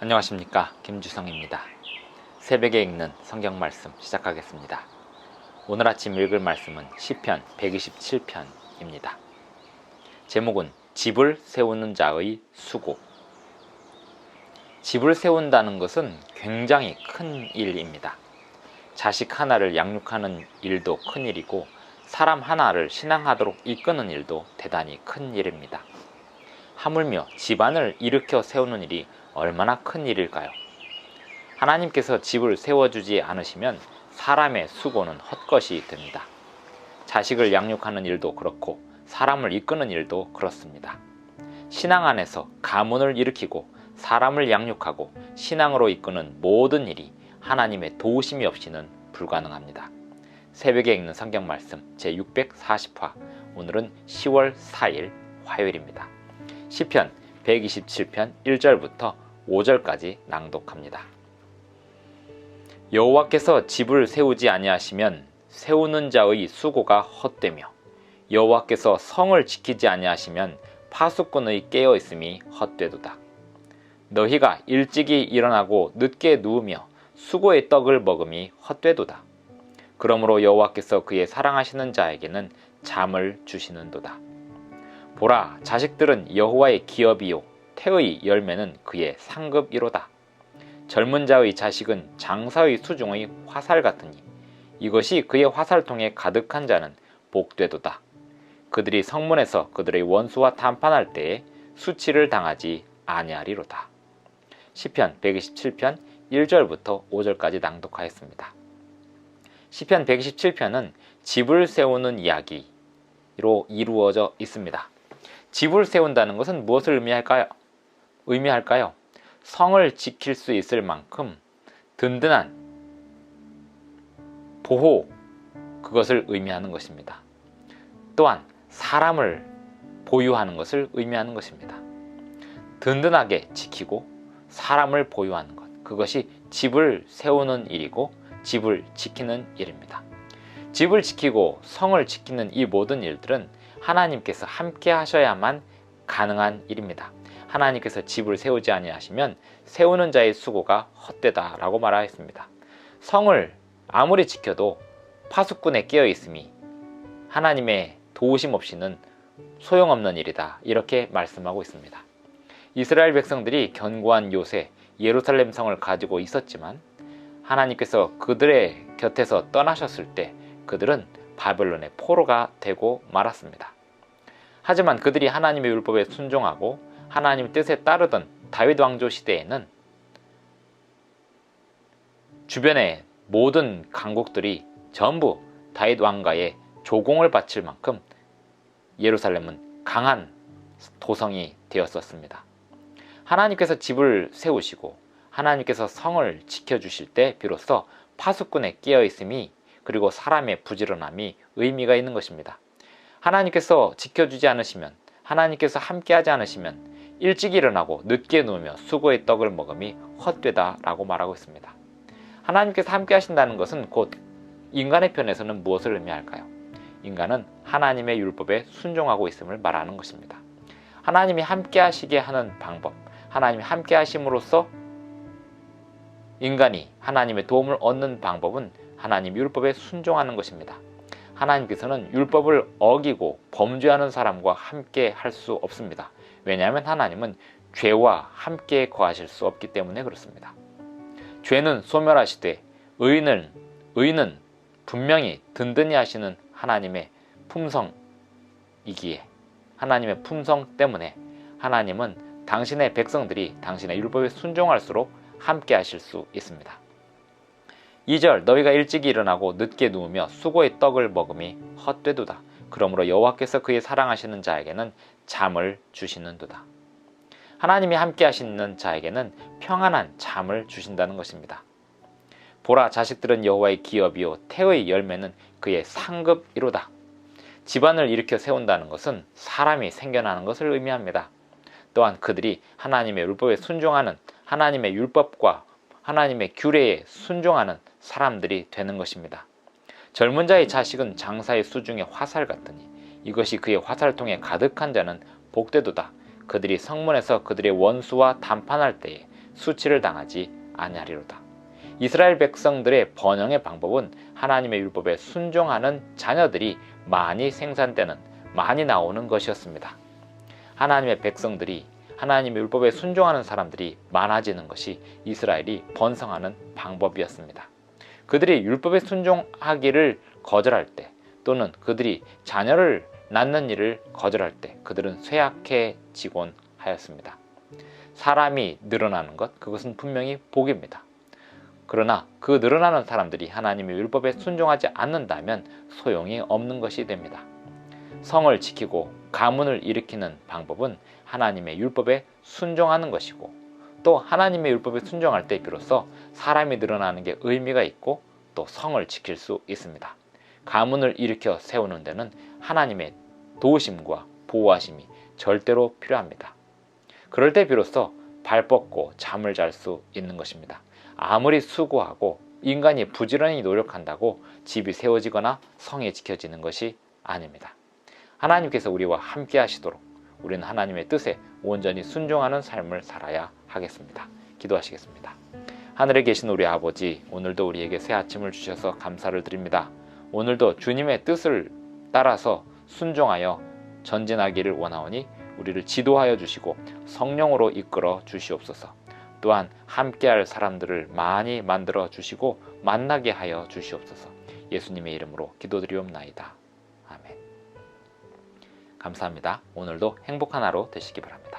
안녕하십니까, 김주성입니다. 새벽에 읽는 성경 말씀 시작하겠습니다. 오늘 아침 읽을 말씀은 시편 127편입니다. 제목은 집을 세우는 자의 수고. 집을 세운다는 것은 굉장히 큰 일입니다. 자식 하나를 양육하는 일도 큰 일이고 사람 하나를 신앙하도록 이끄는 일도 대단히 큰 일입니다. 하물며 집안을 일으켜 세우는 일이 얼마나 큰 일일까요? 하나님께서 집을 세워주지 않으시면 사람의 수고는 헛것이 됩니다. 자식을 양육하는 일도 그렇고 사람을 이끄는 일도 그렇습니다. 신앙 안에서 가문을 일으키고 사람을 양육하고 신앙으로 이끄는 모든 일이 하나님의 도우심이 없이는 불가능합니다. 새벽에 읽는 성경 말씀 제640화, 오늘은 10월 4일 화요일입니다. 시편 127편 1절부터 5절까지 낭독합니다. 여호와께서 집을 세우지 아니하시면 세우는 자의 수고가 헛되며 여호와께서 성을 지키지 아니하시면 파수꾼의 깨어있음이 헛되도다. 너희가 일찍이 일어나고 늦게 누우며 수고의 떡을 먹음이 헛되도다. 그러므로 여호와께서 그의 사랑하시는 자에게는 잠을 주시는도다. 보라, 자식들은 여호와의 기업이요 태의 열매는 그의 상급이로다. 젊은 자의 자식은 장사의 수중의 화살 같으니 이것이 그의 화살통에 가득한 자는 복되도다. 그들이 성문에서 그들의 원수와談판할 때에 수치를 당하지 아니하리로다. 시편 127편 1절부터 5절까지 낭독하였습니다. 시편 127편은 집을 세우는 이야기로 이루어져 있습니다. 집을 세운다는 것은 무엇을 의미할까요? 성을 지킬 수 있을 만큼 든든한 보호, 그것을 의미하는 것입니다. 또한 사람을 보유하는 것을 의미하는 것입니다. 든든하게 지키고 사람을 보유하는 것, 그것이 집을 세우는 일이고 집을 지키는 일입니다. 집을 지키고 성을 지키는 이 모든 일들은 하나님께서 함께 하셔야만 가능한 일입니다. 하나님께서 집을 세우지 아니하시면 세우는 자의 수고가 헛되다라고 말하였습니다. 성을 아무리 지켜도 파수꾼에 깨어 있음이 하나님의 도우심 없이는 소용없는 일이다, 이렇게 말씀하고 있습니다. 이스라엘 백성들이 견고한 요새 예루살렘 성을 가지고 있었지만 하나님께서 그들의 곁에서 떠나셨을 때 그들은 바벨론의 포로가 되고 말았습니다. 하지만 그들이 하나님의 율법에 순종하고 하나님의 뜻에 따르던 다윗 왕조 시대에는 주변의 모든 강국들이 전부 다윗 왕가에 조공을 바칠 만큼 예루살렘은 강한 도성이 되었었습니다. 하나님께서 집을 세우시고 하나님께서 성을 지켜주실 때 비로소 파수꾼에 깨어있음이 그리고 사람의 부지런함이 의미가 있는 것입니다. 하나님께서 지켜주지 않으시면, 하나님께서 함께하지 않으시면 일찍 일어나고 늦게 누우며 수고의 떡을 먹음이 헛되다 라고 말하고 있습니다. 하나님께서 함께 하신다는 것은 곧 인간의 편에서는 무엇을 의미할까요? 인간은 하나님의 율법에 순종하고 있음을 말하는 것입니다. 하나님이 함께 하시게 하는 방법, 하나님이 함께 하심으로써 인간이 하나님의 도움을 얻는 방법은 하나님 율법에 순종하는 것입니다. 하나님께서는 율법을 어기고 범죄하는 사람과 함께 할 수 없습니다. 왜냐하면 하나님은 죄와 함께 거하실 수 없기 때문에 그렇습니다. 죄는 소멸하시되 의는 분명히 든든히 하시는 하나님의 품성이기에, 하나님의 품성 때문에 하나님은 당신의 백성들이 당신의 율법에 순종할수록 함께 하실 수 있습니다. 2절, 너희가 일찍 일어나고 늦게 누우며 수고의 떡을 먹음이 헛되도다. 그러므로 여호와께서 그의 사랑하시는 자에게는 잠을 주시는도다. 하나님이 함께 하시는 자에게는 평안한 잠을 주신다는 것입니다. 보라, 자식들은 여호와의 기업이요 태의 열매는 그의 상급이로다. 집안을 일으켜 세운다는 것은 사람이 생겨나는 것을 의미합니다. 또한 그들이 하나님의 율법에 순종하는, 하나님의 율법과 하나님의 규례에 순종하는 사람들이 되는 것입니다. 젊은 자의 자식은 장사의 수중에 화살 같으니 이것이 그의 화살통에 가득한 자는 복되도다. 그들이 성문에서 그들의 원수와談판할 때에 수치를 당하지 아니하리로다. 이스라엘 백성들의 번영의 방법은 하나님의 율법에 순종하는 자녀들이 많이 생산되는, 많이 나오는 것이었습니다. 하나님의 백성들이, 하나님의 율법에 순종하는 사람들이 많아지는 것이 이스라엘이 번성하는 방법이었습니다. 그들이 율법에 순종하기를 거절할 때, 또는 그들이 자녀를 낳는 일을 거절할 때 그들은 쇠약해지곤 하였습니다. 사람이 늘어나는 것, 그것은 분명히 복입니다. 그러나 그 늘어나는 사람들이 하나님의 율법에 순종하지 않는다면 소용이 없는 것이 됩니다. 성을 지키고 가문을 일으키는 방법은 하나님의 율법에 순종하는 것이고, 또 하나님의 율법에 순종할 때 비로소 사람이 늘어나는 게 의미가 있고 또 성을 지킬 수 있습니다. 가문을 일으켜 세우는 데는 하나님의 도우심과 보호하심이 절대로 필요합니다. 그럴 때 비로소 발 뻗고 잠을 잘 수 있는 것입니다. 아무리 수고하고 인간이 부지런히 노력한다고 집이 세워지거나 성이 지켜지는 것이 아닙니다. 하나님께서 우리와 함께 하시도록 우리는 하나님의 뜻에 온전히 순종하는 삶을 살아야 하겠습니다. 기도하시겠습니다. 하늘에 계신 우리 아버지, 오늘도 우리에게 새 아침을 주셔서 감사를 드립니다. 오늘도 주님의 뜻을 따라서 순종하여 전진하기를 원하오니 우리를 지도하여 주시고 성령으로 이끌어 주시옵소서. 또한 함께할 사람들을 많이 만들어 주시고 만나게 하여 주시옵소서. 예수님의 이름으로 기도드리옵나이다. 아멘. 감사합니다. 오늘도 행복한 하루 되시기 바랍니다.